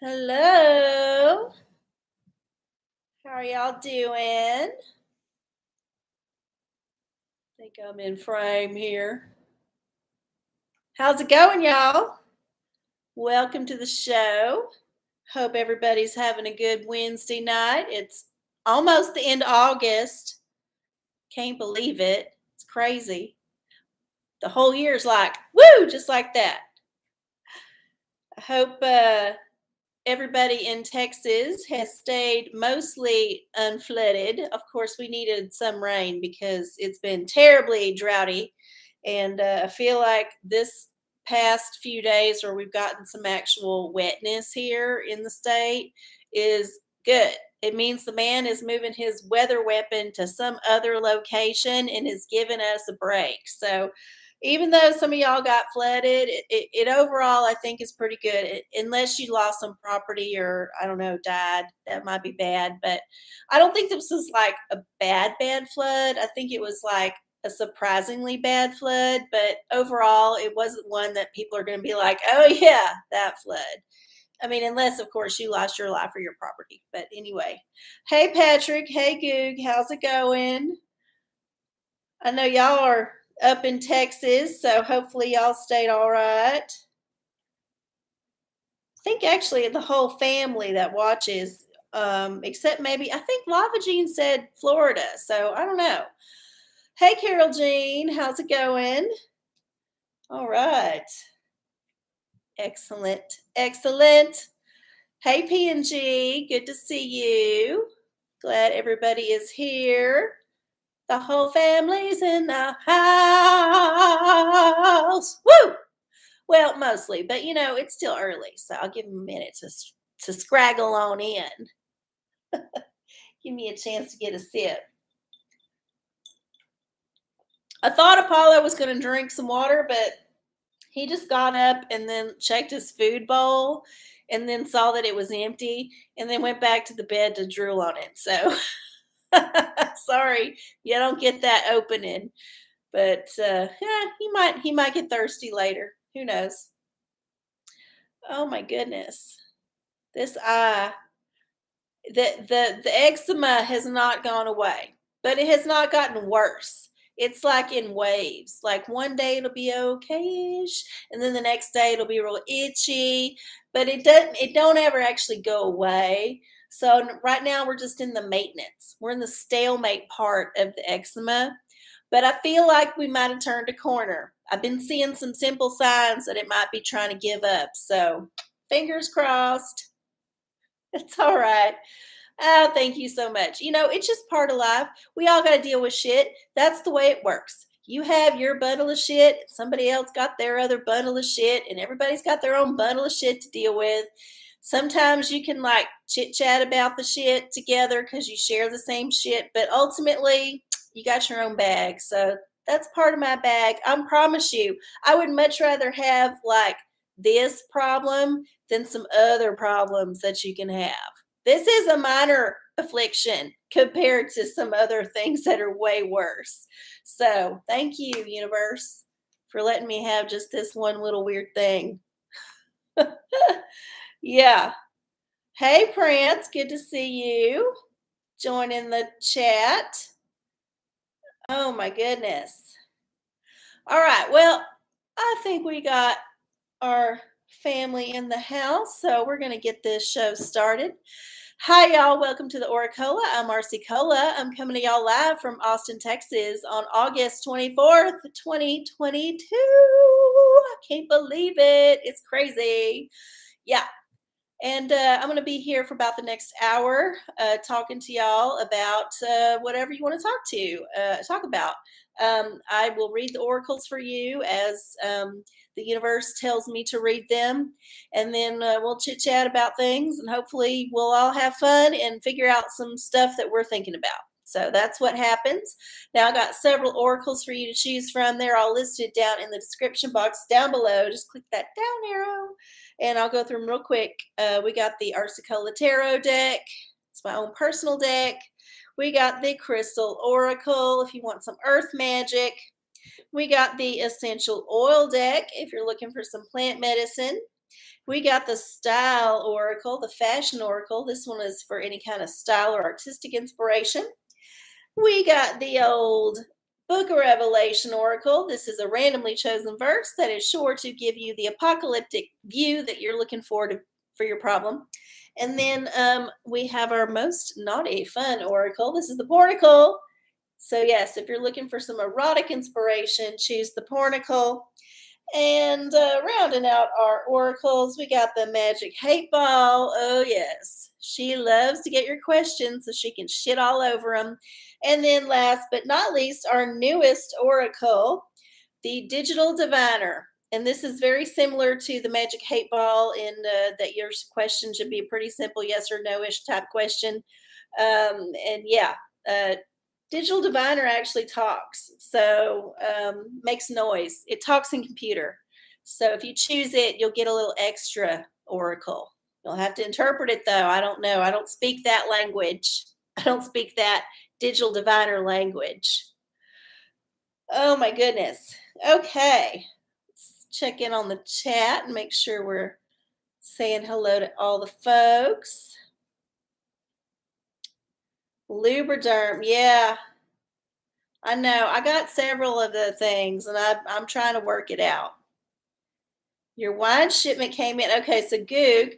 Hello. How are y'all doing? Think I'm in frame here. How's it going, y'all? Welcome to the show. Hope everybody's having a good Wednesday night. It's almost the end of August. Can't believe it. It's crazy. The whole year's like, woo, just like that. I hope everybody in Texas has stayed mostly unflooded. Of course, we needed some rain because it's been terribly droughty. And I feel like this past few days where we've gotten some actual wetness here in the state is good. It means the man is moving his weather weapon to some other location and is giving us a break. So even though some of y'all got flooded, it overall I think is pretty good. Unless you lost some property or I don't know died, that might be bad. But I don't think this was like a bad flood. I think it was like a surprisingly bad flood. But overall, it wasn't one that people are going to be like, oh yeah, that flood. I mean, unless of course you lost your life or your property. But anyway, hey Patrick, hey Goog, how's it going? I know y'all are up in Texas, so hopefully y'all stayed all right. I think actually the whole family that watches, except maybe I think Lava Jean said Florida, so I don't know. Hey Carol Jean, how's it going? All right. Excellent. Excellent. Hey PNG, good to see you. Glad everybody is here. The whole family's in the house. Woo! Well, mostly, but it's still early, so I'll give them a minute to scraggle on in. Give me a chance to get a sip. I thought Apollo was going to drink some water, but he just got up and then checked his food bowl and then saw that it was empty and then went back to the bed to drool on it. So sorry, you don't get that opening. But yeah, he might get thirsty later. Who knows? Oh my goodness. This eye, the eczema has not gone away, but it has not gotten worse. It's like in waves. Like one day it'll be okayish, and then the next day it'll be real itchy, but it don't ever actually go away. So right now we're just in the maintenance. We're in the stalemate part of the eczema, but I feel like we might have turned a corner. I've been seeing some simple signs that it might be trying to give up. So fingers crossed. It's all right. Oh, thank you so much. It's just part of life. We all got to deal with shit. That's the way it works. You have your bundle of shit, somebody else got their other bundle of shit, and everybody's got their own bundle of shit to deal with. Sometimes you can like chit chat about the shit together because you share the same shit, but ultimately, you got your own bag. So that's part of my bag. I promise you, I would much rather have like this problem than some other problems that you can have. This is a minor affliction compared to some other things that are way worse. So, thank you, universe, for letting me have just this one little weird thing. Yeah. Hey, Prince, good to see you. Join in the chat. Oh, my goodness. All right. Well, I think we got our family in the house, so we're going to get this show started. Hi, y'all. Welcome to the OraCola. I'm arcieoracola. I'm coming to y'all live from Austin, Texas on August 24th, 2022. I can't believe it. It's crazy. Yeah. And I'm going to be here for about the next hour talking to y'all about whatever you want to talk about. I will read the oracles for you as the universe tells me to read them. And then we'll chit chat about things and hopefully we'll all have fun and figure out some stuff that we're thinking about. So that's what happens. Now I got several oracles for you to choose from. They're all listed down in the description box down below. Just click that down arrow and I'll go through them real quick. We got the arcieoracola tarot deck. It's my own personal deck. We got the crystal oracle if you want some earth magic. We got the essential oil deck if you're looking for some plant medicine. We got the style oracle, the fashion oracle. This one is for any kind of style or artistic inspiration. We got the old Book of Revelation oracle. This is a randomly chosen verse that is sure to give you the apocalyptic view that you're looking for your problem. And then we have our most naughty fun oracle. This is the porticle. So yes, if you're looking for some erotic inspiration, choose the porticle. And rounding out our oracles, we got the magic hate ball. Oh, yes. She loves to get your questions so she can shit all over them. And then, last but not least, our newest oracle, the digital diviner. And this is very similar to the magic hate ball in that your question should be a pretty simple yes or no ish type question. And yeah, uh, digital diviner actually talks, so makes noise. It talks in computer. So if you choose it, you'll get a little extra oracle. You'll have to interpret it though. I don't know. I don't speak that language. I don't speak that digital diviner language. Oh my goodness. Okay. Let's check in on the chat and make sure we're saying hello to all the folks. Lubriderm, yeah, I know. I got several of the things and I'm trying to work it out. Your wine shipment came in. Okay, so Goog,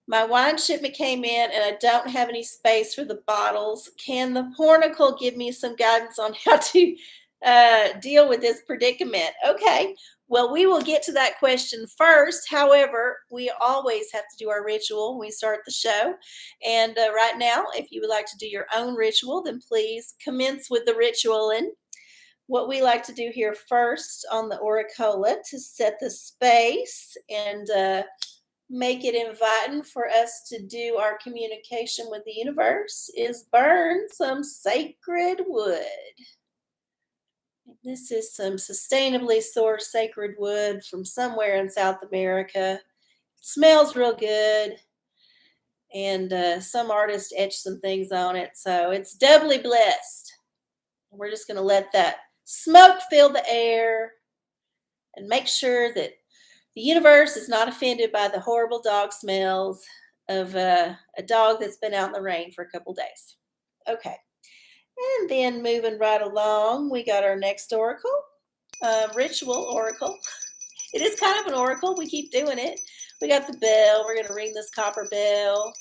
my wine shipment came in and I don't have any space for the bottles. Can the Pornicle give me some guidance on how to deal with this predicament? Okay, well, we will get to that question first. However, we always have to do our ritual when we start the show. And right now, if you would like to do your own ritual, then please commence with the ritual. And what we like to do here first on the OraCola to set the space and make it inviting for us to do our communication with the universe is burn some sacred wood. This is some sustainably sourced sacred wood from somewhere in South America. It smells real good. And some artist etched some things on it. So it's doubly blessed. We're just going to let that smoke fill the air and make sure that the universe is not offended by the horrible dog smells of a dog that's been out in the rain for a couple days. Okay. And then moving right along, we got our next oracle, ritual oracle. It is kind of an oracle. We keep doing it. We got the bell. We're going to ring this copper bell.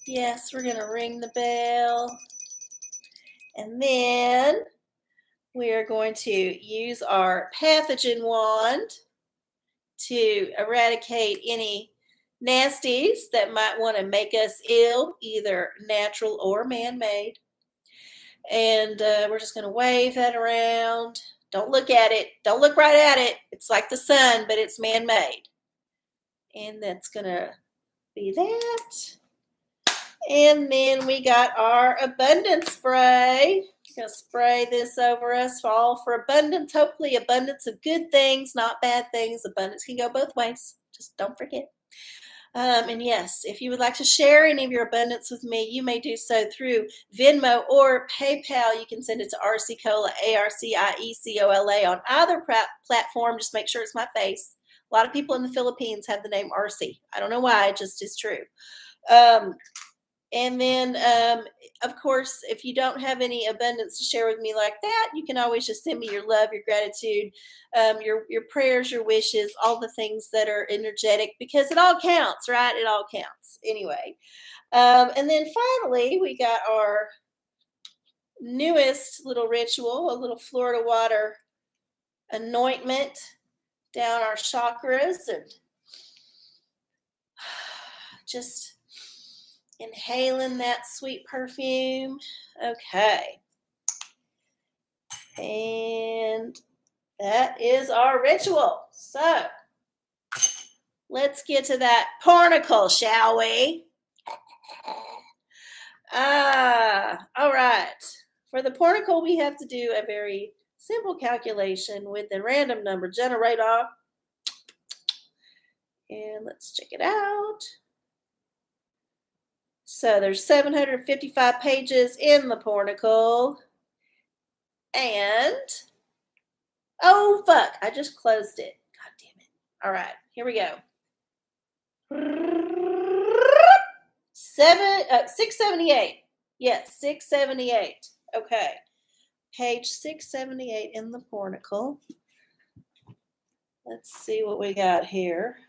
Yes, we're going to ring the bell. And then we are going to use our pathogen wand to eradicate any nasties that might want to make us ill, either natural or man-made. And we're just going to wave that around. Don't look at it. Don't look right at it. It's like the sun, but it's man-made. And that's going to be that. And then we got our abundance spray. We're going to spray this over us all for abundance. Hopefully abundance of good things, not bad things. Abundance can go both ways. Just don't forget. And yes, if you would like to share any of your abundance with me, you may do so through Venmo or PayPal. You can send it to arcieocola, ARCIECOLA on either platform. Just make sure it's my face. A lot of people in the Philippines have the name Arcie. I don't know why, it just is true. And then, of course, if you don't have any abundance to share with me like that, you can always just send me your love, your gratitude, your prayers, your wishes, all the things that are energetic, because it all counts, right? It all counts. Anyway. And then finally, we got our newest little ritual, a little Florida water anointment down our chakras and just inhaling that sweet perfume. Okay. And that is our ritual. So let's get to that pornicle, shall we? All right. For the pornicle, we have to do a very simple calculation with the random number generator. And let's check it out. So there's 755 pages in the pornicle. And, oh, fuck, I just closed it. All right, here we go. 678. Yes, 678. Okay. Page 678 in the Pornicle. Let's see what we got here.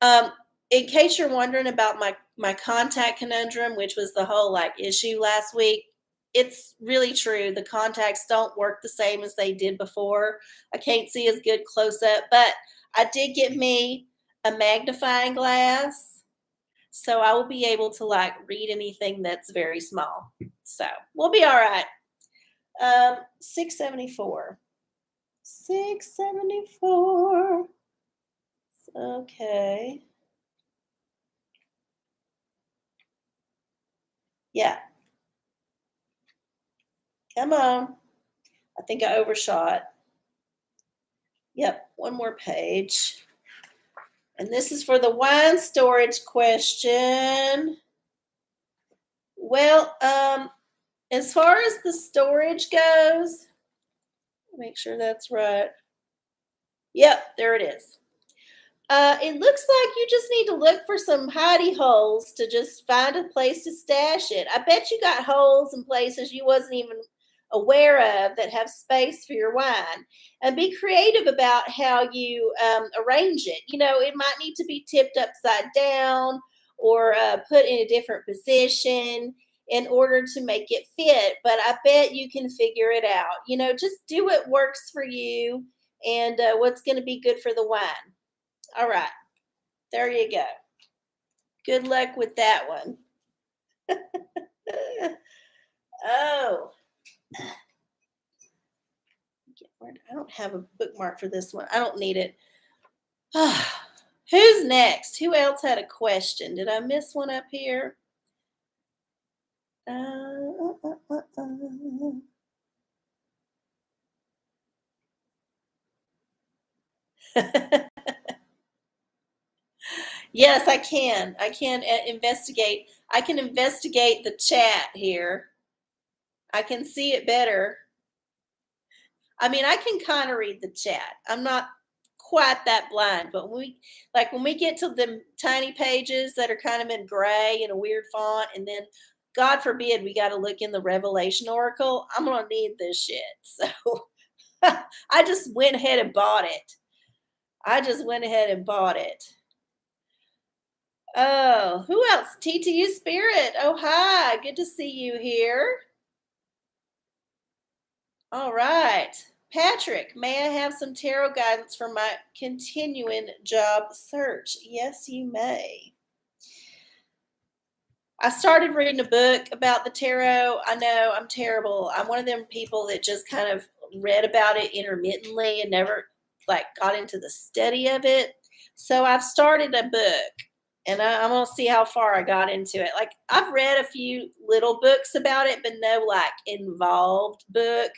In case you're wondering about my contact conundrum, which was the whole like issue last week, it's really true. The contacts don't work the same as they did before. I can't see as good close up, but I did get me a magnifying glass, so I will be able to like read anything that's very small. So we'll be all right. 674. 674. Okay. Yeah. Come on. I think I overshot. Yep, one more page. And this is for the wine storage question. Well, as far as the storage goes, make sure that's right. Yep, there it is. It looks like you just need to look for some hidey holes to just find a place to stash it. I bet you got holes in places you wasn't even aware of that have space for your wine. And be creative about how you arrange it. You know, it might need to be tipped upside down or put in a different position in order to make it fit. But I bet you can figure it out. You know, just do what works for you and what's going to be good for the wine. All right. There you go. Good luck with that one. Oh, I don't have a bookmark for this one. I don't need it. Who's next? Who else had a question? Did I miss one up here? Yes, I can. I can investigate. I can investigate the chat here. I can see it better. I mean, I can kind of read the chat. I'm not quite that blind, but when we get to the tiny pages that are kind of in gray and a weird font, and then God forbid we got to look in the Revelation Oracle, I'm gonna need this shit. So I just went ahead and bought it. I just went ahead and bought it. Oh, who else? TTU Spirit. Oh, hi. Good to see you here. All right. Patrick, may I have some tarot guidance for my continuing job search? Yes, you may. I started reading a book about the tarot. I know I'm terrible. I'm one of them people that just kind of read about it intermittently and never like got into the study of it. So I've started a book and I'm going to see how far I got into it. Like I've read a few little books about it, but no like involved book.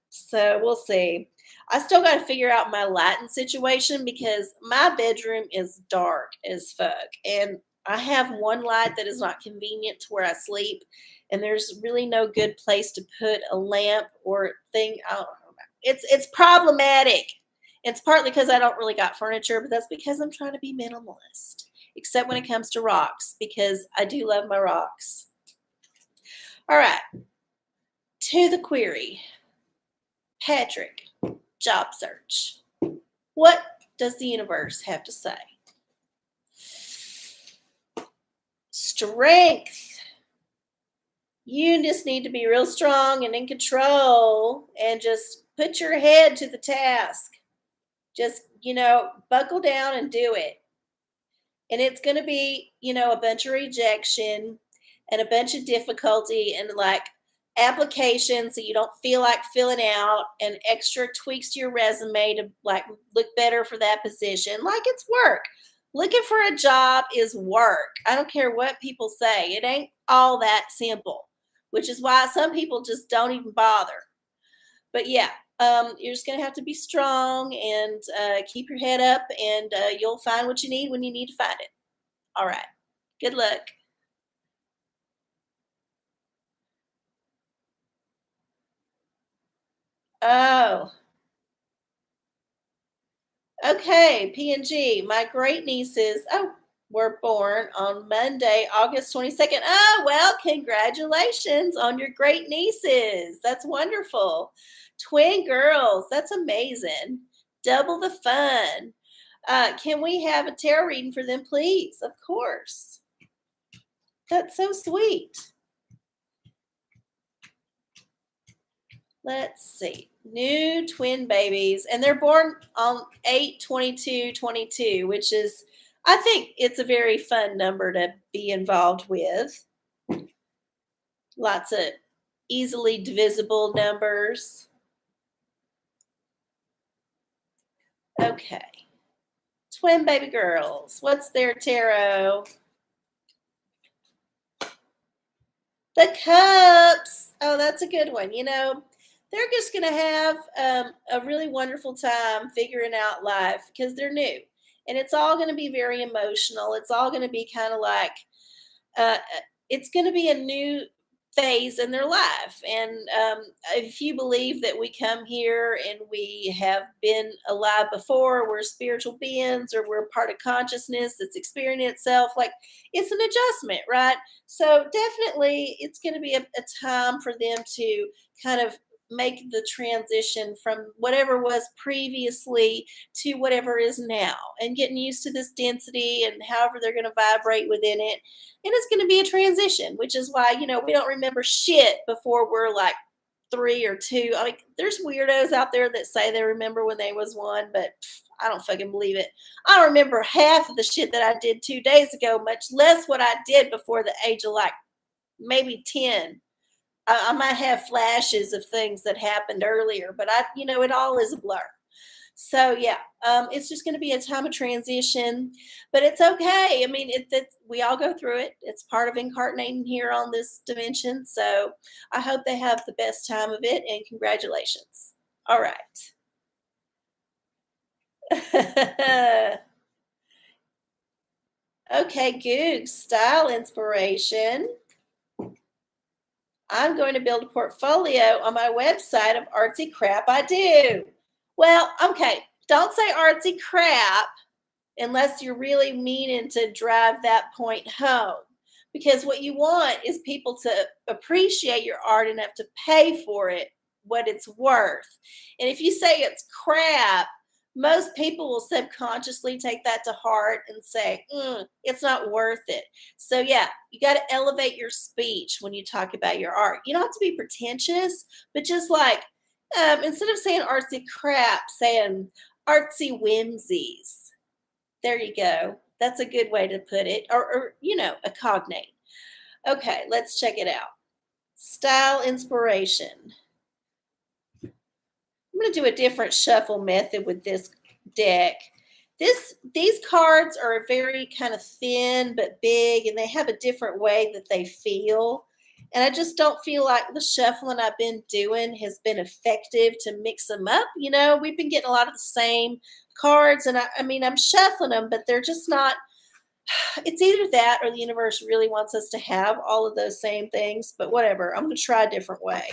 So we'll see. I still got to figure out my Latin situation because my bedroom is dark as fuck. And I have one light that is not convenient to where I sleep. And there's really no good place to put a lamp or thing. I don't know. It's problematic. It's partly because I don't really got furniture, but that's because I'm trying to be minimalist. Except when it comes to rocks, because I do love my rocks. All right. To the query. Patrick, job search. What does the universe have to say? Strength. You just need to be real strong and in control and just put your head to the task. Just, buckle down and do it. And it's going to be, a bunch of rejection and a bunch of difficulty and like applications that you don't feel like filling out and extra tweaks to your resume to like look better for that position. Like it's work. Looking for a job is work. I don't care what people say. It ain't all that simple, which is why some people just don't even bother. But yeah, you're just going to have to be strong and keep your head up and you'll find what you need when you need to find it. All right. Good luck. Oh. Okay, P&G. My great nieces, were born on Monday, August 22nd. Oh, well, congratulations on your great nieces. That's wonderful. Twin girls. That's amazing. Double the fun. Can we have a tarot reading for them, please? Of course. That's so sweet. Let's see. New twin babies, and they're born on 8/22/22, which is, I think it's a very fun number to be involved with. Lots of easily divisible numbers. Okay. Twin baby girls. What's their tarot? The cups. Oh, that's a good one. They're just going to have a really wonderful time figuring out life because they're new. And it's all going to be very emotional. It's all going to be kind of like, it's going to be a new phase in their life. And if you believe that we come here and we have been alive before, we're spiritual beings or we're part of consciousness that's experiencing itself, like it's an adjustment, right? So definitely it's going to be a time for them to kind of make the transition from whatever was previously to whatever is now and getting used to this density and however they're going to vibrate within it. And it's going to be a transition, which is why, we don't remember shit before we're like 3 or 2. I mean, there's weirdos out there that say they remember when they was 1, but I don't fucking believe it. I don't remember half of the shit that I did 2 days ago, much less what I did before the age of like maybe 10. I might have flashes of things that happened earlier, but it all is a blur. So yeah, it's just going to be a time of transition, but it's okay. I mean, we all go through it. It's part of incarnating here on this dimension. So I hope they have the best time of it, and congratulations. All right. Okay, Goog, style inspiration. I'm going to build a portfolio on my website of artsy crap I do. Well, okay, don't say artsy crap unless you're really meaning to drive that point home. Because what you want is people to appreciate your art enough to pay for it, what it's worth. And if you say it's crap, most people will subconsciously take that to heart and say, it's not worth it. So, yeah, you got to elevate your speech when you talk about your art. You don't have to be pretentious, but just like, instead of saying artsy crap, saying artsy whimsies. There you go. That's a good way to put it. Or a cognate. Okay, let's check it out. Style inspiration. I'm going to do a different shuffle method with this deck. These cards are very kind of thin but big, and they have a different way that they feel. And I just don't feel like the shuffling I've been doing has been effective to mix them up. We've been getting a lot of the same cards, and I mean, I'm shuffling them, but they're just not. It's either that or the universe really wants us to have all of those same things, but whatever. I'm going to try a different way.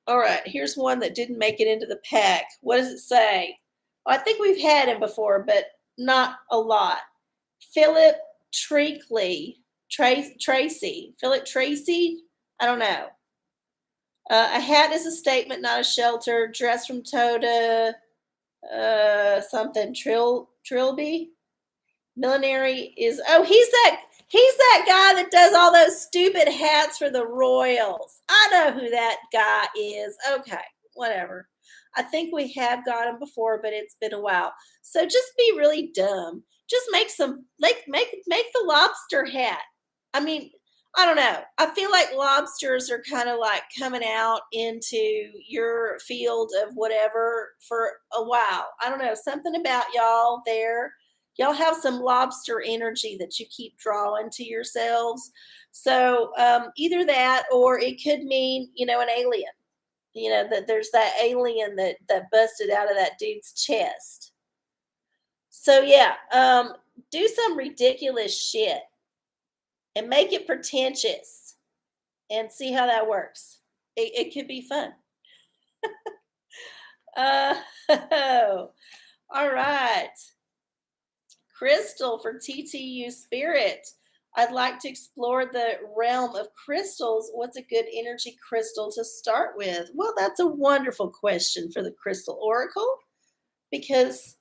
All right, here's one that didn't make it into the pack. What does it say? Well, I think we've had him before, but not a lot. Philip Treakley. Tracy. Philip Tracy? I don't know. A hat is a statement, not a shelter. Dress from Toda. Something. Trilby. Millenary is. Oh, he's that guy that does all those stupid hats for the Royals. I know who that guy is. Okay, whatever. I think we have got him before, but it's been a while. So just be really dumb. Just make the lobster hat. I mean, I don't know. I feel like lobsters are kind of like coming out into your field of whatever for a while. I don't know. Something about y'all there. Y'all have some lobster energy that you keep drawing to yourselves. So either that, or it could mean, an alien. That there's that alien that busted out of that dude's chest. So yeah, do some ridiculous shit and make it pretentious and see how that works. It could be fun. Uh, All right. Crystal for TTU Spirit. I'd like to explore the realm of crystals. What's a good energy crystal to start with? Well, that's a wonderful question for the Crystal Oracle because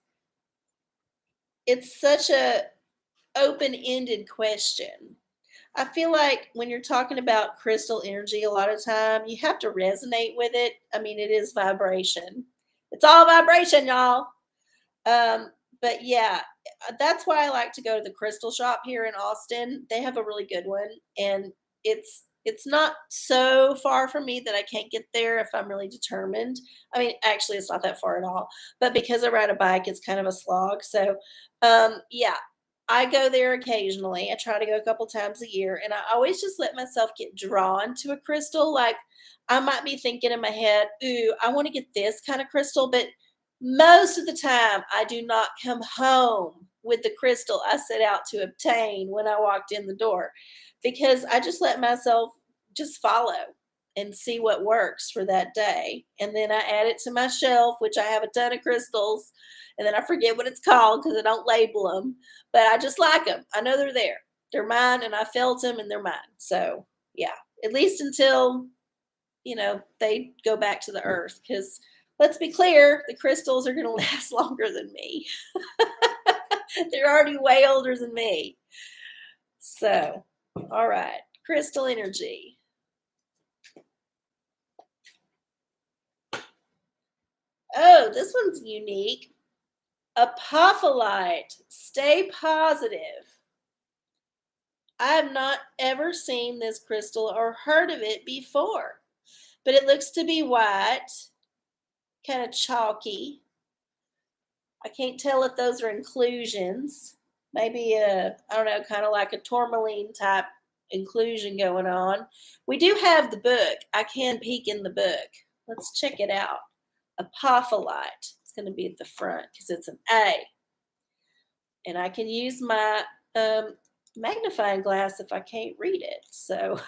it's such a open-ended question. I feel like when you're talking about crystal energy, a lot of time you have to resonate with it. I mean, it is vibration. It's all vibration, y'all. But yeah, that's why I like to go to the crystal shop here in Austin. They have a really good one, and it's not so far from me that I can't get there if I'm really determined. I mean, actually, it's not that far at all. But because I ride a bike, it's kind of a slog. So, yeah, I go there occasionally. I try to go a couple times a year, and I always just let myself get drawn to a crystal. Like I might be thinking in my head, "Ooh, I want to get this kind of crystal," but most of the time, I do not come home with the crystal I set out to obtain when I walked in the door because I just let myself just follow and see what works for that day. And then I add it to my shelf, which I have a ton of crystals, and then I forget what it's called because I don't label them, but I just like them. I know they're there. They're mine, and I felt them, and they're mine. So, yeah, at least until they go back to the earth because let's be clear, the crystals are going to last longer than me. They're already way older than me. So, all right, crystal energy. Oh, this one's unique. Apophyllite. Stay positive. I have not ever seen this crystal or heard of it before, but it looks to be white, kind of chalky. I can't tell if those are inclusions. Maybe I don't know, kind of like a tourmaline type inclusion going on. We do have the book. I can peek in the book. Let's check it out. Apophyllite. It's going to be at the front because it's an A. And I can use my magnifying glass if I can't read it. So,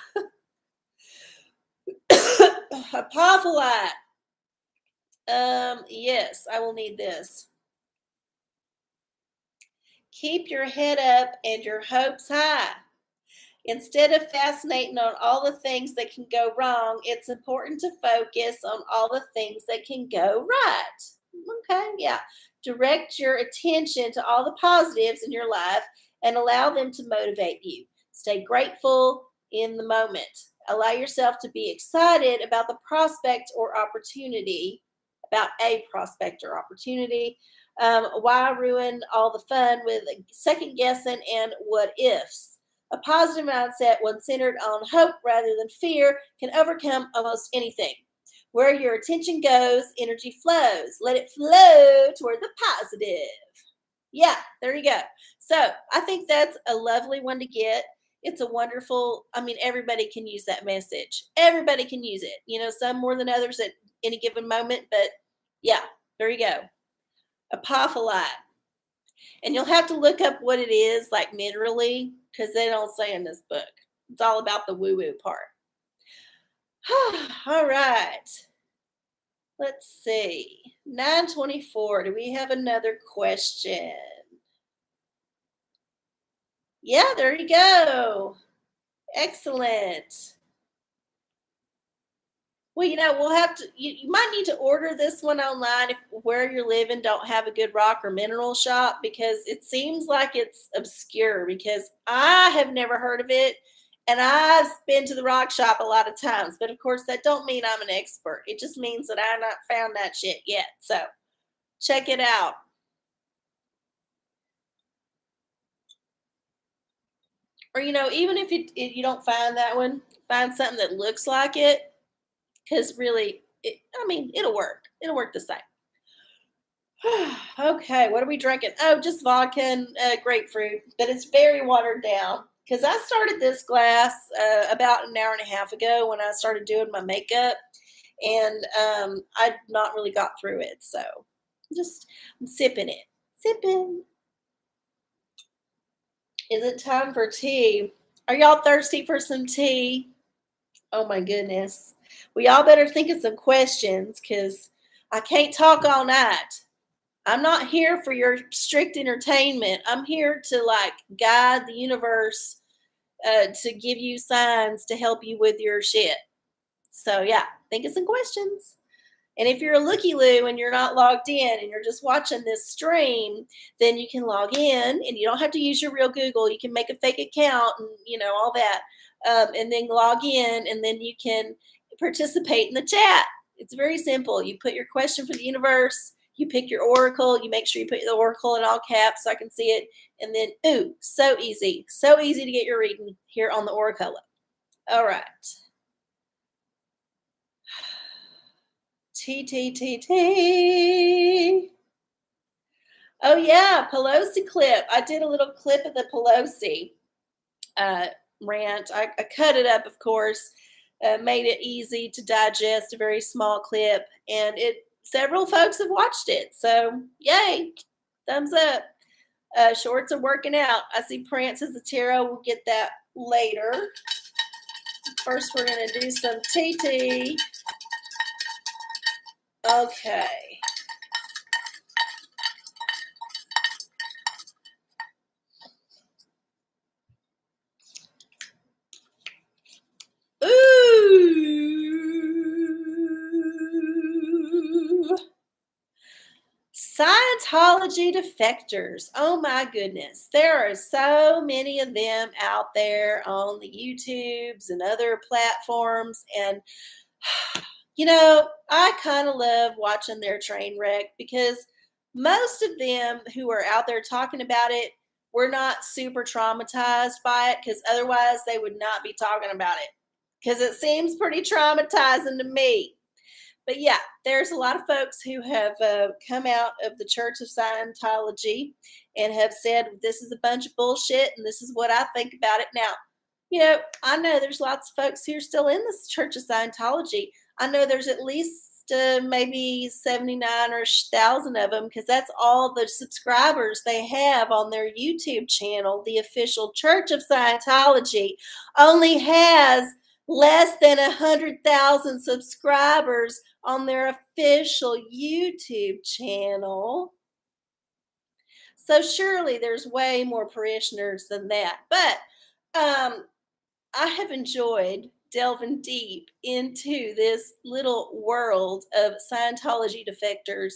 apophyllite. Yes, I will need this. Keep your head up and your hopes high. Instead of fascinating on all the things that can go wrong, it's important to focus on all the things that can go right. Okay, yeah. Direct your attention to all the positives in your life and allow them to motivate you. Stay grateful in the moment. Allow yourself to be excited about the prospect or opportunity, about a prospect or opportunity. Why ruin all the fun with second guessing and what ifs? A positive mindset, one centered on hope rather than fear, can overcome almost anything. Where your attention goes, energy flows. Let it flow toward the positive. Yeah, there you go. So I think that's a lovely one to get. It's a wonderful, I mean, everybody can use that message. Everybody can use it. Some more than others at any given moment, but yeah, there you go. Apophyllite. And you'll have to look up what it is, like minerally, because they don't say in this book. It's all about the woo woo part. All right. Let's see. 924. Do we have another question? Yeah, there you go. Excellent. Well, we'll have to. You might need to order this one online if where you're living don't have a good rock or mineral shop because it seems like it's obscure. Because I have never heard of it, and I've been to the rock shop a lot of times. But of course, that don't mean I'm an expert. It just means that I've not found that shit yet. So check it out. Or even if you don't find that one, find something that looks like it. Because really, I mean, it'll work. It'll work the same. Okay, what are we drinking? Oh, just vodka and grapefruit, but it's very watered down. Because I started this glass about an hour and a half ago when I started doing my makeup, and I'd not really got through it. So I'm sipping it. Sipping. Is it time for tea? Are y'all thirsty for some tea? Oh my goodness. Well, y'all better think of some questions because I can't talk all night. I'm not here for your strict entertainment. I'm here to like guide the universe to give you signs to help you with your shit. So yeah, think of some questions. And if you're a looky loo and you're not logged in and you're just watching this stream, then you can log in and you don't have to use your real Google. You can make a fake account and all that, and then log in and then you can participate in the chat. It's very simple. You put your question for the universe. You pick your oracle. You make sure you put the oracle in all caps so I can see it. And then, ooh, so easy to get your reading here on the OraCola. All right. T. Oh yeah, Pelosi clip. I did a little clip of the Pelosi rant. I cut it up, of course, made it easy to digest, a very small clip, and several folks have watched it. So yay, thumbs up. Shorts are working out. I see Prance as a tarot. We'll get that later. First, we're gonna do some TT. Okay. Ooh. Scientology defectors. Oh my goodness. There are so many of them out there on the YouTubes and other platforms. And, I kind of love watching their train wreck because most of them who are out there talking about it were not super traumatized by it because otherwise they would not be talking about it because it seems pretty traumatizing to me. But yeah, there's a lot of folks who have come out of the Church of Scientology and have said, this is a bunch of bullshit and this is what I think about it now. I know there's lots of folks who are still in this Church of Scientology. I know there's at least maybe 79 or 1,000 of them because that's all the subscribers they have on their YouTube channel. The official Church of Scientology only has less than 100,000 subscribers on their official YouTube channel. So surely there's way more parishioners than that. But I have enjoyed delving deep into this little world of Scientology defectors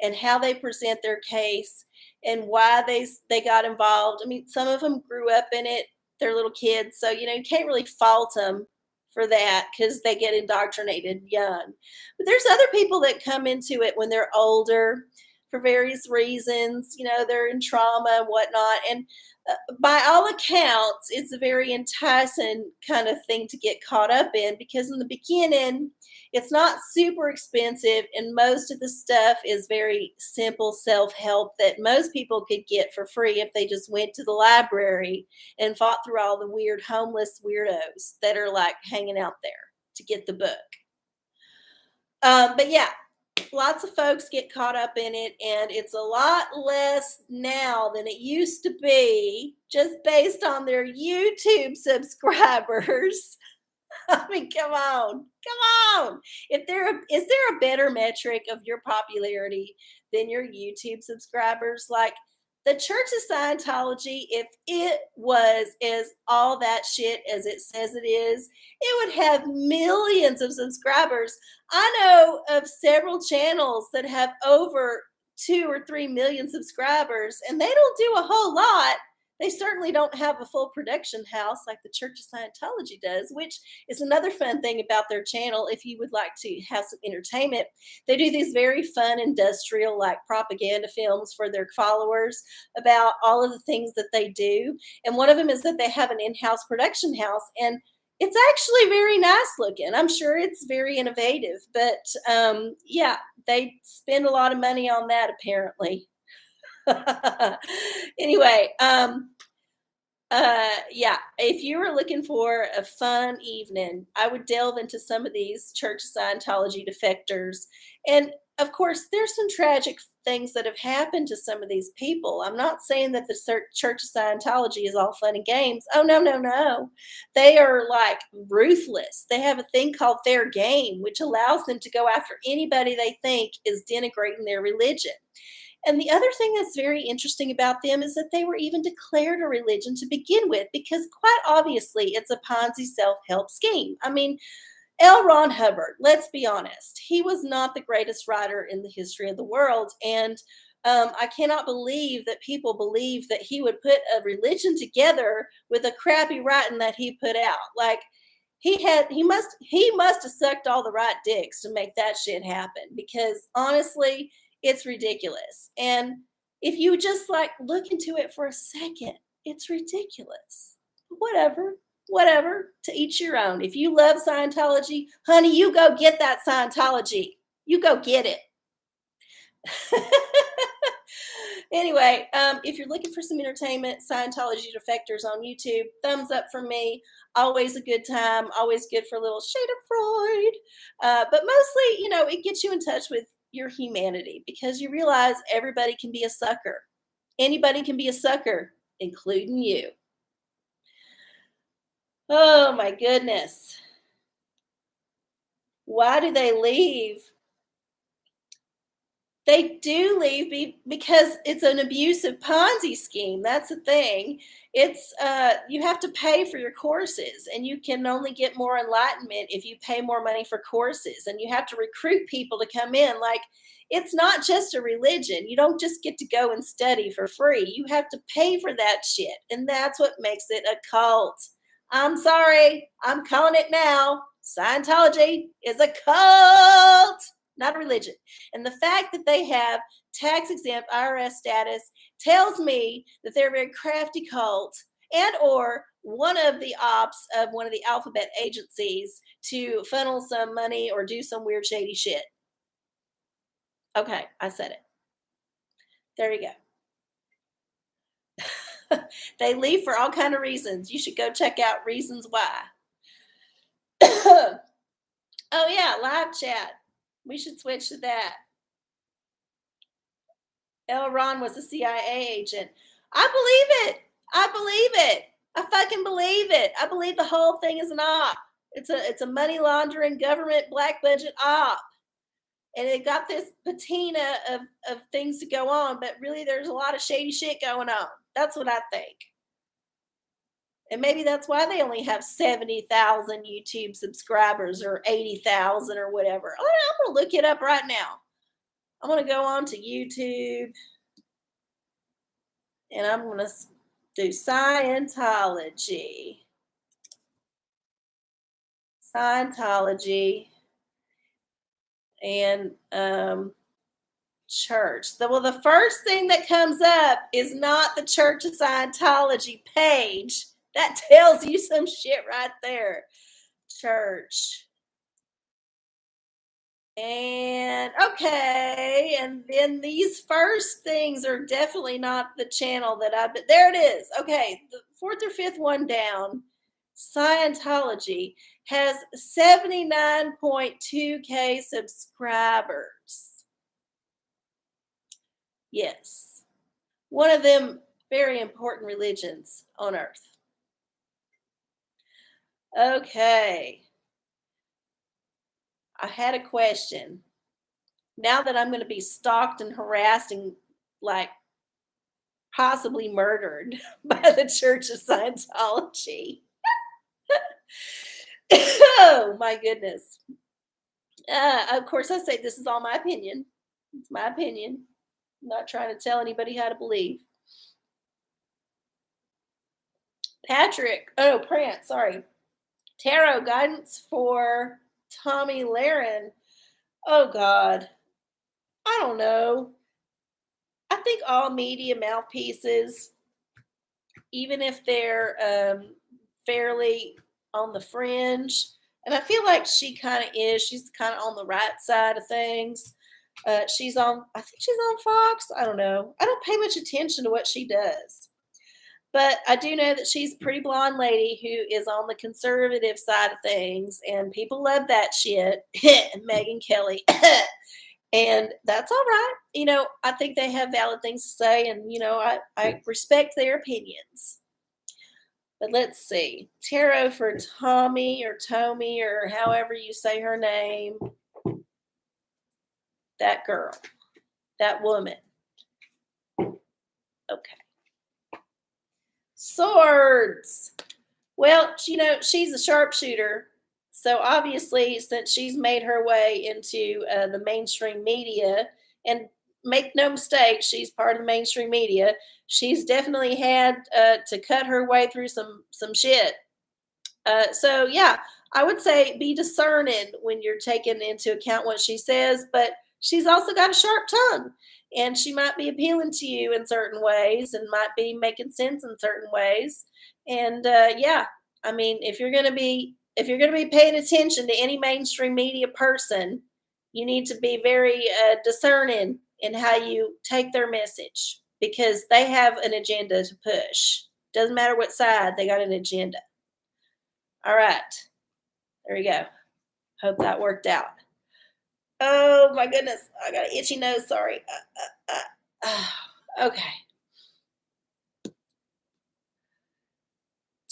and how they present their case and why they got involved. I mean, some of them grew up in it. They're little kids. So, you can't really fault them for that because they get indoctrinated young. But there's other people that come into it when they're older for various reasons. They're in trauma and whatnot. And by all accounts, it's a very enticing kind of thing to get caught up in because in the beginning, it's not super expensive and most of the stuff is very simple self-help that most people could get for free if they just went to the library and fought through all the weird homeless weirdos that are like hanging out there to get the book. But yeah, lots of folks get caught up in it, and it's a lot less now than it used to be just based on their YouTube subscribers. I mean, come on. Is there a better metric of your popularity than your YouTube subscribers? Like the Church of Scientology, if it was as all that shit as it says it is, it would have millions of subscribers. I know of several channels that have over 2 or 3 million subscribers, and they don't do a whole lot. They certainly don't have a full production house like the Church of Scientology does, which is another fun thing about their channel. If you would like to have some entertainment, they do these very fun industrial like propaganda films for their followers about all of the things that they do. And one of them is that they have an in-house production house, and it's actually very nice looking. I'm sure it's very innovative, but yeah, they spend a lot of money on that apparently. Anyway, yeah, if you were looking for a fun evening, I would delve into some of these Church of Scientology defectors. And of course, there's some tragic things that have happened to some of these people. I'm not saying that the Church of Scientology is all fun and games. Oh, no. They are like ruthless. They have a thing called fair game, which allows them to go after anybody they think is denigrating their religion. And the other thing that's very interesting about them is that they were even declared a religion to begin with, because quite obviously it's a Ponzi self help scheme. I mean, L. Ron Hubbard, let's be honest, he was not the greatest writer in the history of the world. And I cannot believe that people believe that he would put a religion together with a crappy writing that he put out. Like, he must have sucked all the right dicks to make that shit happen, because honestly, it's ridiculous. And if you just like look into it for a second, it's ridiculous. Whatever, whatever, to each your own. If you love Scientology, honey, you go get that Scientology. You go get it. Anyway, if you're looking for some entertainment, Scientology Defectors on YouTube, thumbs up for me. Always a good time. Always good for a little shade of Freud. But mostly, it gets you in touch with your humanity, because you realize everybody can be a sucker. Anybody can be a sucker, including you. Oh my goodness. Why do they leave? They do leave because it's an abusive Ponzi scheme. That's the thing. It's you have to pay for your courses, and you can only get more enlightenment if you pay more money for courses, and you have to recruit people to come in. Like, it's not just a religion. You don't just get to go and study for free. You have to pay for that shit, and that's what makes it a cult. I'm sorry, I'm calling it now. Scientology is a cult, not a religion. And the fact that they have tax exempt IRS status tells me that they're a very crafty cult, and or one of the ops of one of the alphabet agencies to funnel some money or do some weird shady shit. Okay, I said it. There you go. They leave for all kind of reasons. You should go check out Reasons Why. Oh yeah, live chat. We should switch to that. L. Ron was a CIA agent. I believe it. I believe it. I fucking believe it. I believe the whole thing is an op. It's a money laundering government black budget op. And it got this patina of things to go on, but really there's a lot of shady shit going on. That's what I think. And maybe that's why they only have 70,000 YouTube subscribers, or 80,000 or whatever. I'm going to look it up right now. I'm going to go on to YouTube, and I'm going to do Scientology. Scientology and church. Well, the first thing that comes up is not the Church of Scientology page. That tells you some shit right there. Church. And okay, and then these first things are definitely not the channel that there it is. Okay, the fourth or fifth one down, Scientology has 79.2K subscribers. Yes. One of them very important religions on earth. Okay. I had a question. Now that I'm going to be stalked and harassed and like possibly murdered by the Church of Scientology. Oh my goodness. Of course, I say this is all my opinion. It's my opinion. I'm not trying to tell anybody how to believe. Prance, sorry. Tarot guidance for Tommy Lahren. Oh God. I don't know. I think all media mouthpieces, even if they're fairly on the fringe, and I feel like she kind of is. She's kind of on the right side of things. I think she's on Fox. I don't know. I don't pay much attention to what she does. But I do know that she's a pretty blonde lady who is on the conservative side of things, and people love that shit. Megyn Kelly. And that's all right. I think they have valid things to say, and, I respect their opinions. But let's see. Tarot for Tommy or however you say her name. That girl. That woman. swords. Well, she's a sharpshooter. So obviously, since she's made her way into the mainstream media, and make no mistake, she's part of the mainstream media. She's definitely had to cut her way through some shit. So yeah, I would say be discerning when you're taking into account what she says, but she's also got a sharp tongue, and she might be appealing to you in certain ways, and might be making sense in certain ways. And yeah, I mean, if you're gonna be paying attention to any mainstream media person, you need to be very discerning in how you take their message, because they have an agenda to push. Doesn't matter what side, they got an agenda. All right. There we go. Hope that worked out. Oh my goodness. I got an itchy nose. Sorry. Okay.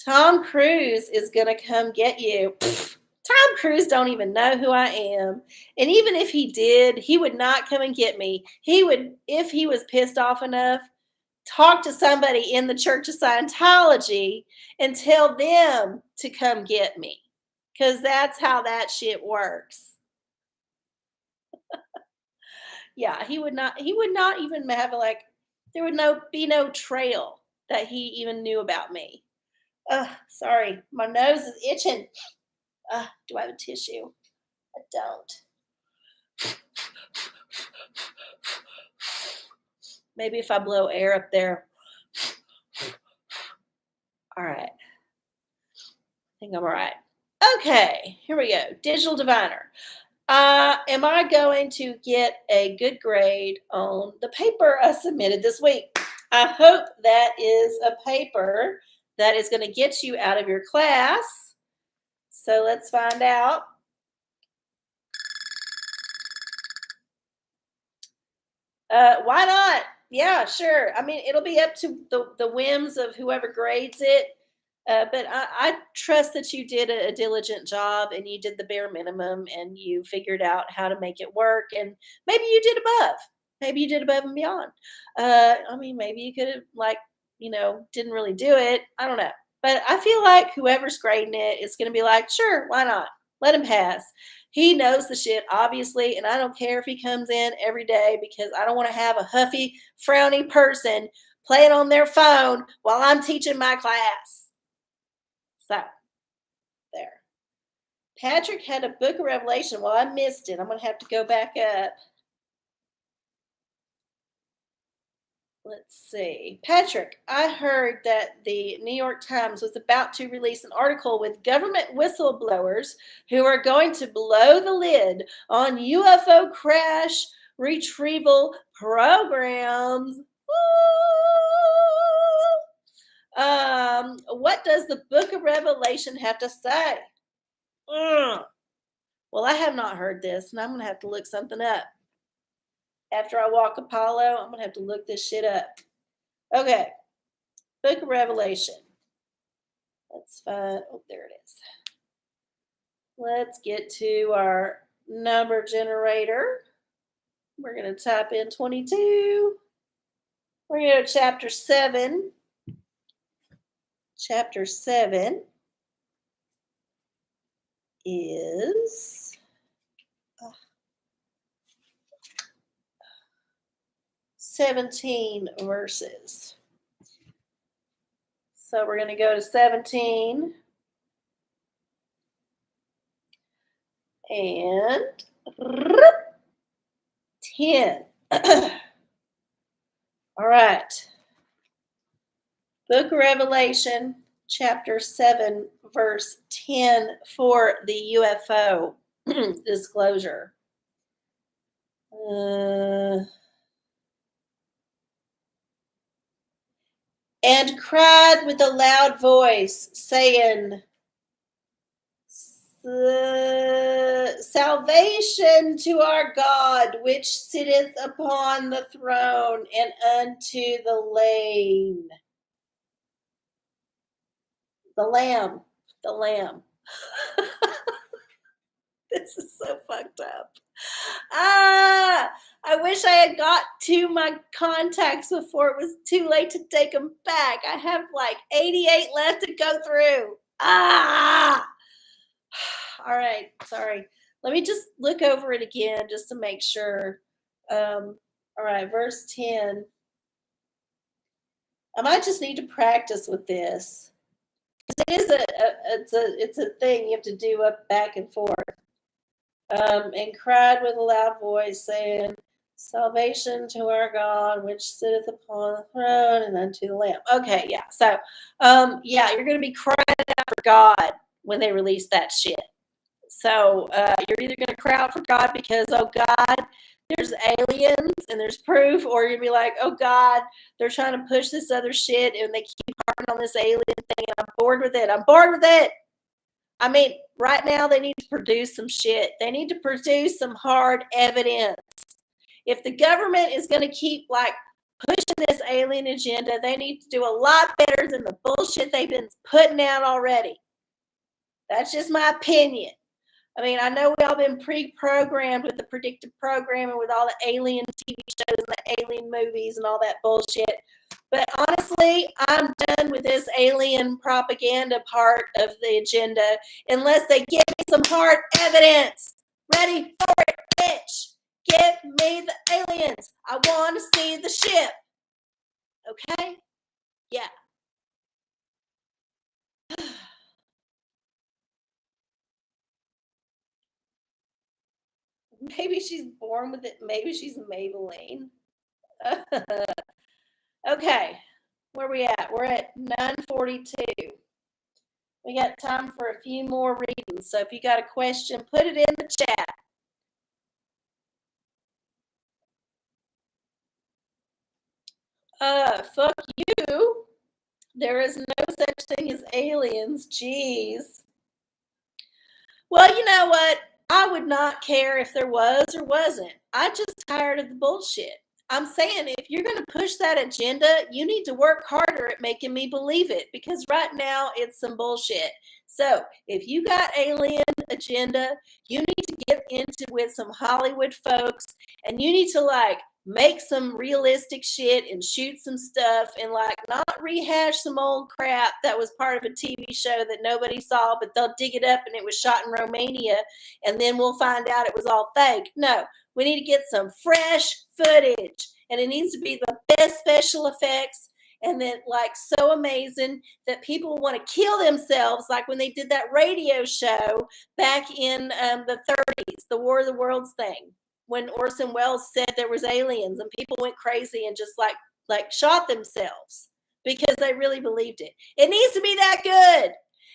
Tom Cruise is going to come get you. Pfft, Tom Cruise don't even know who I am. And even if he did, he would not come and get me. He would, if he was pissed off enough, talk to somebody in the Church of Scientology and tell them to come get me. Because that's how that shit works. Yeah, he would not even have like, there would be no trail that he even knew about me. Sorry, my nose is itching. Do I have a tissue? I don't. Maybe if I blow air up there. All right. I think I'm all right. Okay, here we go. Digital diviner. Am I going to get a good grade on the paper I submitted this week? I hope that is a paper that is going to get you out of your class. So let's find out. Why not? Yeah, sure. I mean, it'll be up to the whims of whoever grades it. But I trust that you did a diligent job, and you did the bare minimum, and you figured out how to make it work. And maybe you did above. Maybe you did above and beyond. I mean, maybe you could have, like, didn't really do it. I don't know. But I feel like whoever's grading it is going to be like, sure, why not? Let him pass. He knows the shit, obviously, and I don't care if he comes in every day, because I don't want to have a huffy, frowny person playing on their phone while I'm teaching my class. So, there. Patrick had a book of Revelation. Well, I missed it. I'm going to have to go back up. Let's see. Patrick, I heard that the New York Times was about to release an article with government whistleblowers who are going to blow the lid on UFO crash retrieval programs. What does the book of Revelation have to say? Well, I have not heard this, and I'm going to have to look something up. After I walk Apollo, I'm going to have to look this shit up. Okay. Book of Revelation. Let's find, oh, there it is. Let's get to our number generator. We're going to type in 22. We're going to go to chapter 7. Chapter 7 is 17 verses. So we're going to go to 17 and 10. All right. Book of Revelation, chapter 7, verse 10 for the UFO disclosure. And cried with a loud voice, saying, salvation to our God, which sitteth upon the throne, and unto the Lamb. The Lamb. This is so fucked up. Ah, I wish I had got to my contacts before it was too late to take them back. I have like 88 left to go through. Ah, all right. Sorry. Let me just look over it again just to make sure. All right, verse 10. I might just need to practice with this. It is it's a thing you have to do up back and forth. And cried with a loud voice, saying, "Salvation to our God, which sitteth upon the throne, and unto the Lamb." Okay, yeah. So, yeah, you're going to be crying out for God when they release that shit. So, you're either going to cry out for God because, oh God, there's aliens and there's proof, or you're going to be like, oh God, they're trying to push this other shit and they keep harping on this alien thing, and I'm bored with it. I'm bored with it. I mean, right now they need to produce some shit. They need to produce some hard evidence. If the government is going to keep like pushing this alien agenda, they need to do a lot better than the bullshit they've been putting out already. That's just my opinion. I mean, I know we all been pre-programmed with the predictive programming with all the alien TV shows and the alien movies and all that bullshit. But honestly, I'm done with this alien propaganda part of the agenda unless they give me some hard evidence. Ready for it, bitch. Give me the aliens. I want to see the ship. Okay? Yeah. Maybe she's born with it. Maybe she's Maybelline. Okay. Where we at? We're at 9:42. We got time for a few more readings. So if you got a question, put it in the chat. Fuck you. There is no such thing as aliens. Jeez. Well, you know what? I would not care if there was or wasn't. I'm just tired of the bullshit. I'm saying if you're going to push that agenda, you need to work harder at making me believe it, because right now it's some bullshit. So if you got alien agenda, you need to get into with some Hollywood folks, and you need to like make some realistic shit and shoot some stuff and like not rehash some old crap that was part of a TV show that nobody saw, but they'll dig it up and it was shot in Romania and then we'll find out it was all fake. No, we need to get some fresh footage, and it needs to be the best special effects and then like so amazing that people want to kill themselves, like when they did that radio show back in the 30s, the War of the Worlds thing, when Orson Welles said there was aliens and people went crazy and just like shot themselves because they really believed it. It needs to be that good.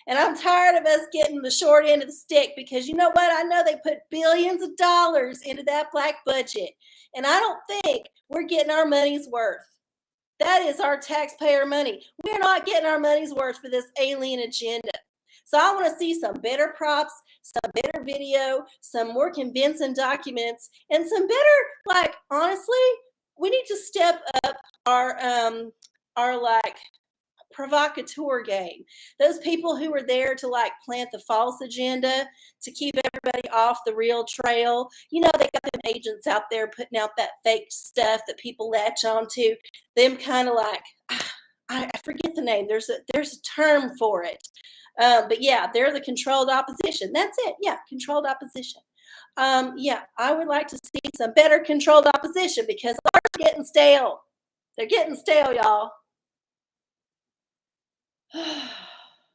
And I'm tired of us getting the short end of the stick, because you know what? I know they put billions of dollars into that black budget, and I don't think we're getting our money's worth. That is our taxpayer money. We're not getting our money's worth for this alien agenda. So I want to see some better props, some better video, some more convincing documents, and some better, like, honestly, we need to step up our like provocateur game. Those people who were there to like plant the false agenda to keep everybody off the real trail. You know, they got them agents out there putting out that fake stuff that people latch onto. Them kind of like, I forget the name. There's a term for it. But yeah, they're the controlled opposition. That's it. Yeah, controlled opposition. Yeah, I would like to see some better controlled opposition, because ours are getting stale. They're getting stale, y'all.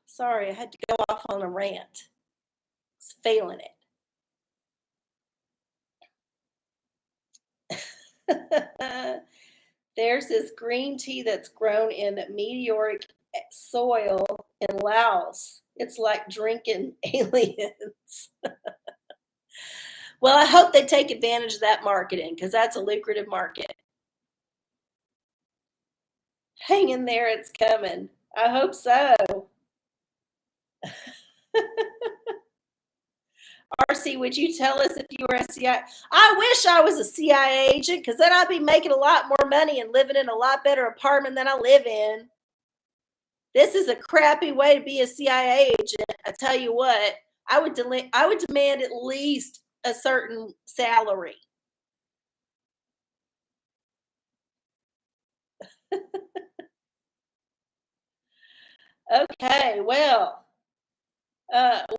Sorry, I had to go off on a rant. It's failing it. There's this green tea that's grown in meteoric soil in Laos. It's like drinking aliens. Well, I hope they take advantage of that marketing, because that's a lucrative market. Hang in there, it's coming. I hope so. RC, would you tell us if you were a CIA? I wish I was a CIA agent, because then I'd be making a lot more money and living in a lot better apartment than I live in. This is a crappy way to be a CIA agent. I tell you what, I would demand at least a certain salary. Okay, well,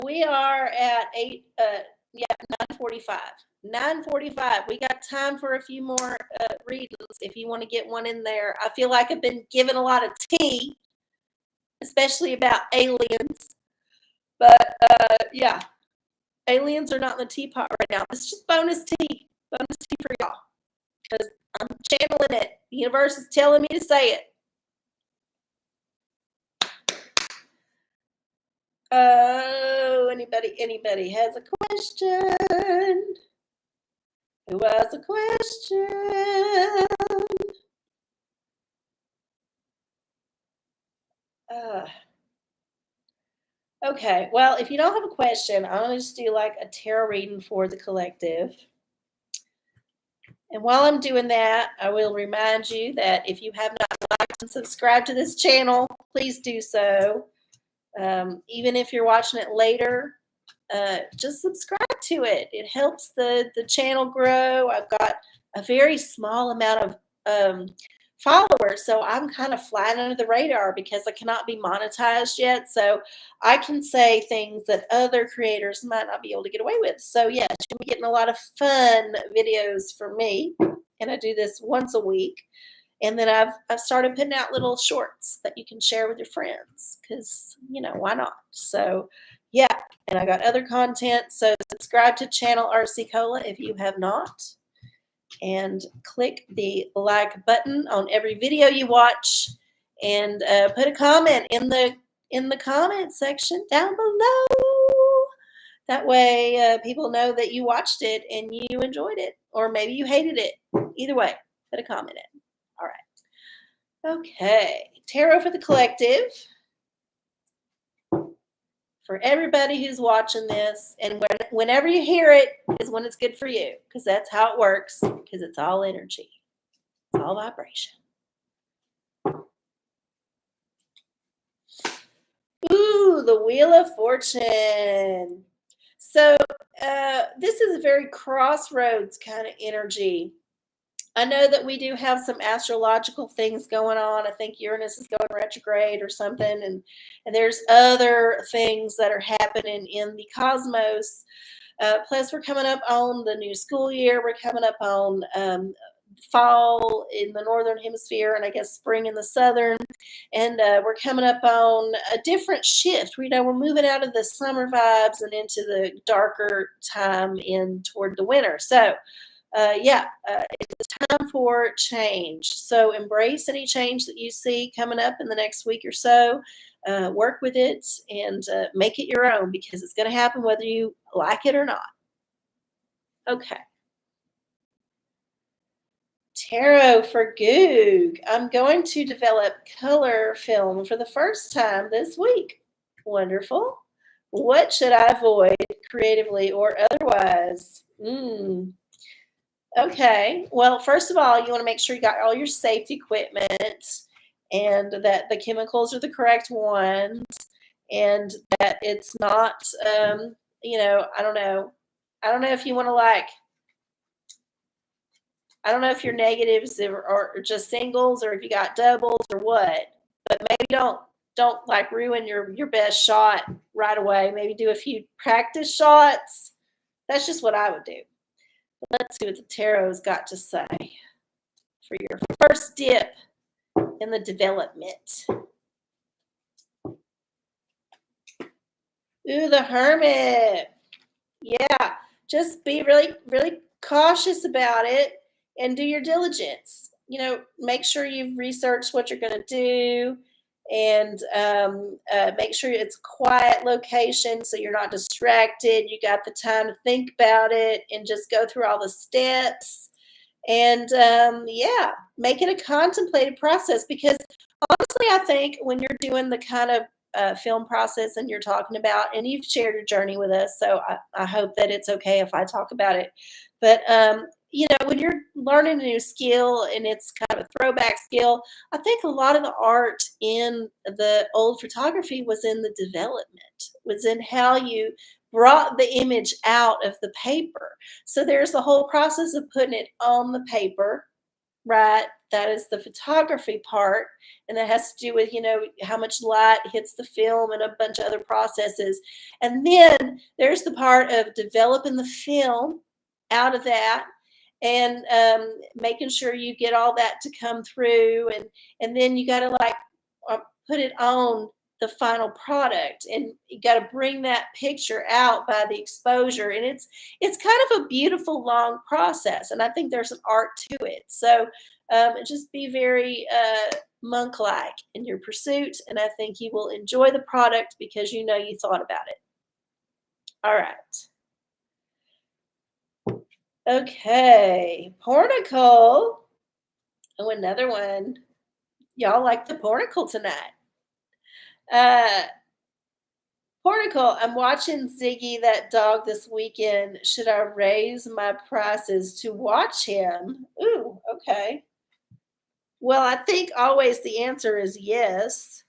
we are at 9:45. 9:45. We got time for a few more readings if you want to get one in there. I feel like I've been given a lot of tea, especially about aliens. But yeah, aliens are not in the teapot right now. It's just bonus tea for y'all because I'm channeling it. The universe is telling me to say it. Oh, anybody has a question? Who has a question? Uh, okay, well, if you don't have a question, I'm going to just do like a tarot reading for the collective. And while I'm doing that, I will remind you that if you have not liked and subscribed to this channel, please do so. Even if you're watching it later, just subscribe to it. It helps the channel grow. I've got a very small amount of followers, so I'm kind of flying under the radar because I cannot be monetized yet. So I can say things that other creators might not be able to get away with. So yes, you'll be getting a lot of fun videos from me, and I do this once a week. And then I've started putting out little shorts that you can share with your friends because, why not? So yeah, and I got other content. So subscribe to channel arcieoracola if you have not, and click the like button on every video you watch, and put a comment in the comment section down below. That way people know that you watched it and you enjoyed it, or maybe you hated it. Either way, put a comment in. All right. Okay, tarot for the collective. For everybody who's watching this, and whenever you hear it is when it's good for you, because that's how it works, because it's all energy. It's all vibration. Ooh, the Wheel of Fortune. So this is a very crossroads kind of energy. I know that we do have some astrological things going on. I think Uranus is going retrograde or something, and there's other things that are happening in the cosmos. Plus, we're coming up on the new school year. We're coming up on fall in the northern hemisphere, and I guess spring in the southern. And we're coming up on a different shift. We're moving out of the summer vibes and into the darker time in toward the winter. So it's time for change. So embrace any change that you see coming up in the next week or so. Work with it and make it your own, because it's going to happen whether you like it or not. Okay. Tarot for Goog. I'm going to develop color film for the first time this week. Wonderful. What should I avoid creatively or otherwise? Okay. Well, first of all, you want to make sure you got all your safety equipment and that the chemicals are the correct ones, and that it's not, I don't know. I don't know if you want to I don't know if your negatives are just singles or if you got doubles or what, but maybe don't like ruin your best shot right away. Maybe do a few practice shots. That's just what I would do. Let's see what the tarot's got to say for your first dip in the development. Ooh, the Hermit. Yeah, just be really, really cautious about it and do your diligence. Make sure you've researched what you're going to do, and make sure it's a quiet location so you're not distracted. You got the time to think about it and just go through all the steps. And make it a contemplated process, because honestly, I think when you're doing the kind of film process and you're talking about, and you've shared your journey with us, so I hope that it's okay if I talk about it. But when you're learning a new skill and it's kind of a throwback skill, I think a lot of the art in the old photography was in the development, was in how you brought the image out of the paper. So there's the whole process of putting it on the paper, right? That is the photography part. And that has to do with, how much light hits the film and a bunch of other processes. And then there's the part of developing the film out of that and making sure you get all that to come through. And then you got to put it on the final product, and you got to bring that picture out by the exposure, and it's kind of a beautiful long process, and I think there's an art to it. So just be very monk-like in your pursuit, and I think you will enjoy the product because you thought about it. All right. Okay, pornacle. Oh, another one. Y'all like the pornacle tonight. Pornacle, I'm watching Ziggy, that dog, this weekend. Should I raise my prices to watch him? Ooh, okay. Well, I think always the answer is yes.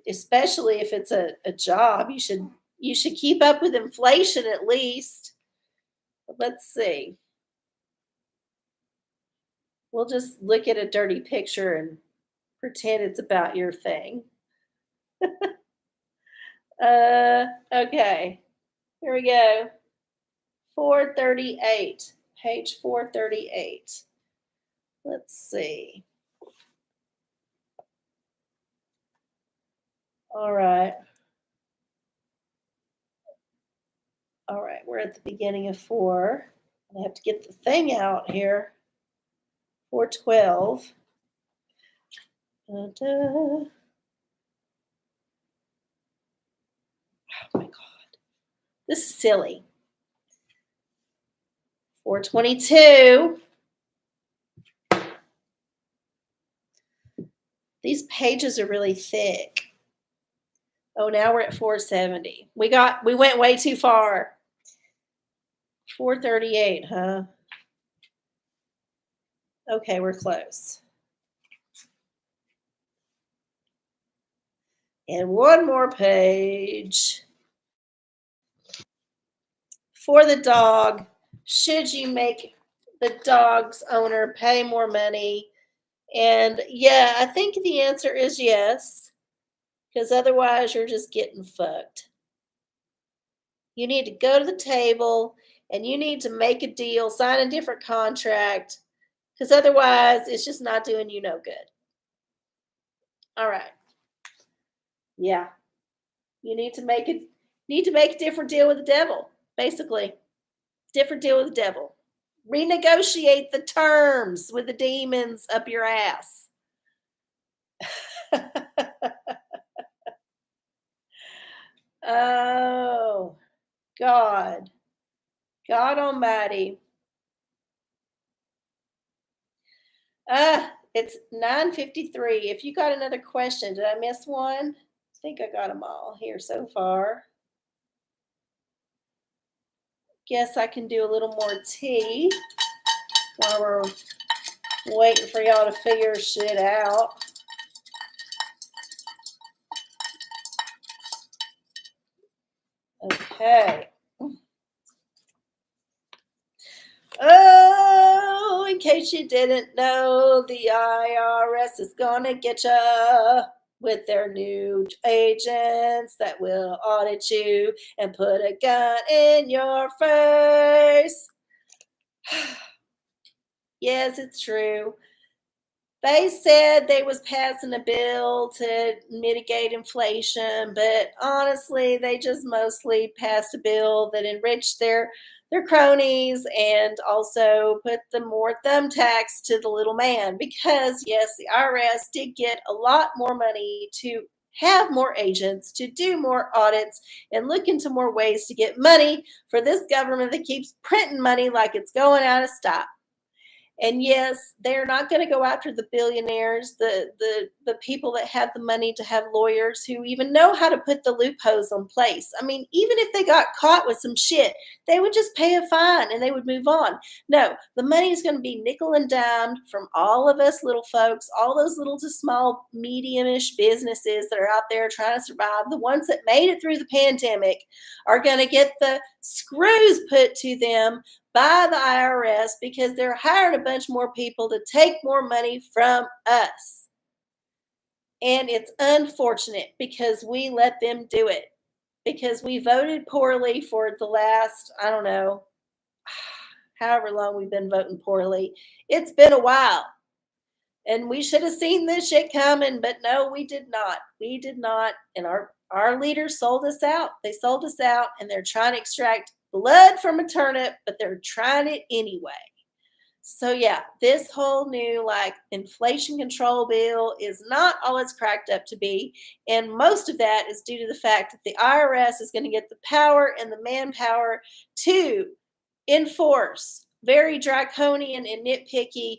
Especially if it's a job. You should keep up with inflation at least. Let's see. We'll just look at a dirty picture and pretend it's about your thing. Okay. Here we go. 438. Page 438. Let's see. All right. All right, we're at the beginning of 4. I have to get the thing out here. 412. Oh my God. This is silly. 422. These pages are really thick. Oh, now we're at 470. We went way too far. 438, huh? Okay, we're close. And one more page. For the dog, should you make the dog's owner pay more money? And yeah, I think the answer is yes, because otherwise you're just getting fucked. You need to go to the table and you need to make a deal, sign a different contract, because otherwise it's just not doing you no good. All right. Yeah. You need to make a different deal with the devil, basically. Different deal with the devil. Renegotiate the terms with the demons up your ass. Oh, God. God Almighty. It's 9:53. If you got another question, did I miss one? I think I got them all here so far. Guess I can do a little more tea while we're waiting for y'all to figure shit out. Okay. Oh, in case you didn't know, the IRS is gonna get you with their new agents that will audit you and put a gun in your face. Yes, it's true. They said they was passing a bill to mitigate inflation, but honestly, they just mostly passed a bill that enriched their cronies and also put the more thumbtacks to the little man, because yes, the IRS did get a lot more money to have more agents, to do more audits, and look into more ways to get money for this government that keeps printing money like it's going out of style. And yes, they're not going to go after the billionaires, the people that have the money to have lawyers who even know how to put the loopholes in place. I mean, even if they got caught with some shit, they would just pay a fine and they would move on. No, the money is going to be nickel and dimed from all of us little folks, all those little to small, medium-ish businesses that are out there trying to survive. The ones that made it through the pandemic are going to get the screws put to them by the IRS because they're hiring a bunch more people to take more money from us. And it's unfortunate because we let them do it. Because we voted poorly for the last, I don't know, however long we've been voting poorly. It's been a while. And we should have seen this shit coming, but no, we did not. We did not. And our leaders sold us out. They sold us out and they're trying to extract blood from a turnip, but they're trying it anyway. So yeah, this whole new like inflation control bill is not all it's cracked up to be. And most of that is due to the fact that the IRS is going to get the power and the manpower to enforce very draconian and nitpicky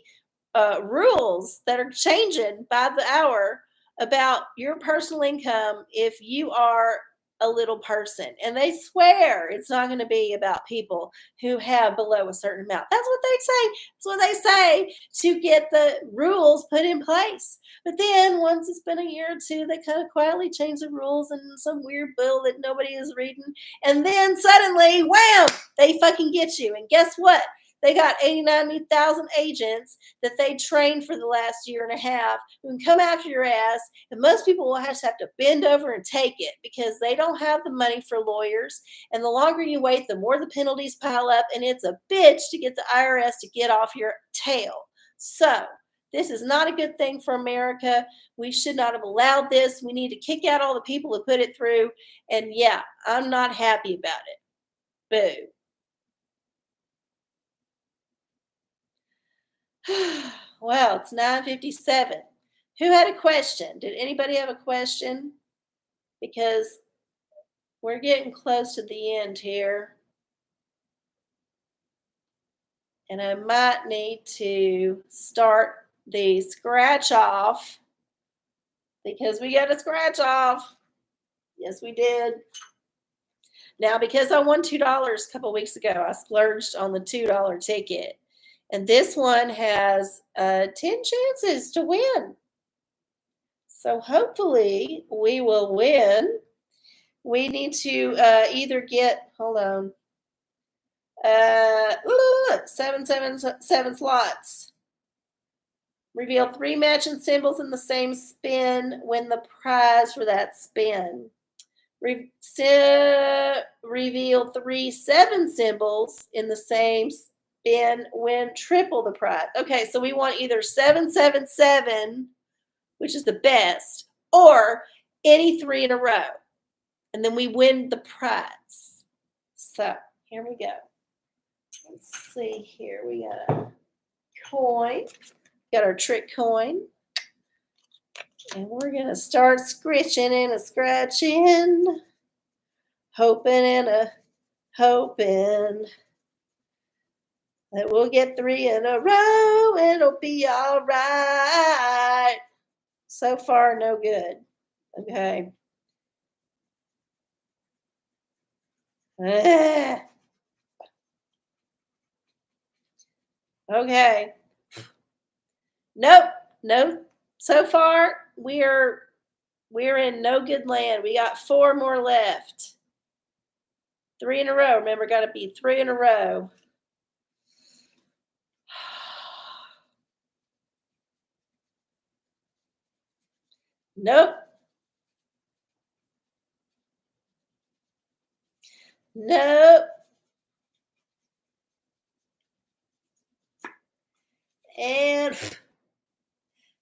rules that are changing by the hour about your personal income if you are a little person. And they swear it's not going to be about people who have below a certain amount. That's what they say. That's what they say to get the rules put in place. But then once it's been a year or two, they kind of quietly change the rules in some weird bill that nobody is reading. And then suddenly, wham, they fucking get you. And guess what? They got 80, 90,000 agents that they trained for the last year and a half who can come after your ass. And most people will have to bend over and take it because they don't have the money for lawyers. And the longer you wait, the more the penalties pile up. And it's a bitch to get the IRS to get off your tail. So this is not a good thing for America. We should not have allowed this. We need to kick out all the people who put it through. And yeah, I'm not happy about it. Boo. Well, it's 9:57. Who had a question? Did anybody have a question? Because we're getting close to the end here. And I might need to start the scratch off because we got a scratch off. Yes, we did. Now, because I won $2 a couple weeks ago, I splurged on the $2 ticket. And this one has 10 chances to win. So hopefully we will win. We need to either get, hold on, 7 slots. Reveal 3 matching symbols in the same spin. Win the prize for that spin. Reveal 3 7 symbols in the same spin. Win triple the prize. Okay, so we want either 777, which is the best, or any 3 in a row. And then we win the prize. So here we go. Let's see here. We got a coin. Got our trick coin. And we're going to start scratching and scratching. Hoping and hoping that we'll get 3 in a row. It'll be all right. So far, no good. Okay. Okay. Nope. Nope. So far, we're in no good land. We got 4 more left. 3 in a row. Remember, got to be 3 in a row. Nope. Nope. And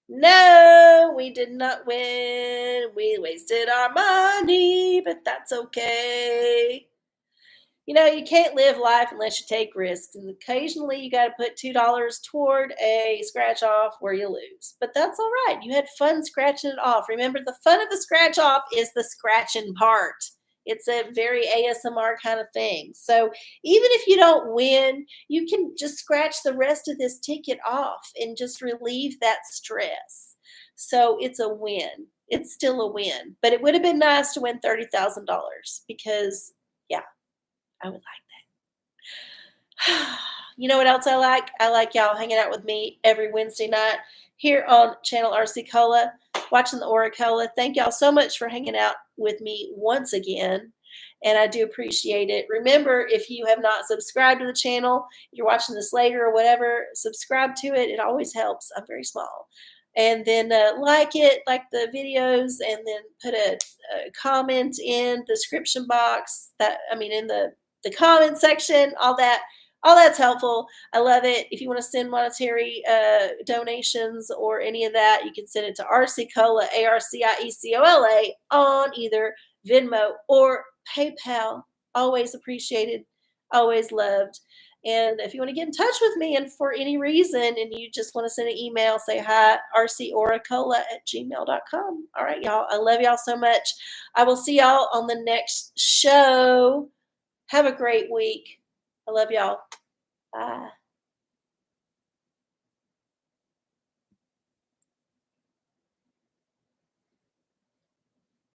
no, we did not win. We wasted our money, but that's okay. You know, you can't live life unless you take risks. And occasionally you got to put $2 toward a scratch off where you lose. But that's all right. You had fun scratching it off. Remember, the fun of the scratch off is the scratching part. It's a very ASMR kind of thing. So even if you don't win, you can just scratch the rest of this ticket off and just relieve that stress. So it's a win. It's still a win. But it would have been nice to win $30,000 because, yeah, I would like that. You know what else I like? I like y'all hanging out with me every Wednesday night here on Channel RC Cola, watching the OraCola. Thank y'all so much for hanging out with me once again, and I do appreciate it. Remember, if you have not subscribed to the channel, you're watching this later or whatever, subscribe to it. It always helps. I'm very small. And then like it, like the videos, and then put a comment in the description box. In the comment section, all that's helpful. I love it. If you want to send monetary donations or any of that, you can send it to arcieola, ARCIECOLA, on either Venmo or PayPal. Always appreciated, always loved. And if you want to get in touch with me and for any reason and you just want to send an email, say hi, arcieoracola@gmail.com. All right, y'all. I love y'all so much. I will see y'all on the next show. Have a great week. I love y'all. Bye.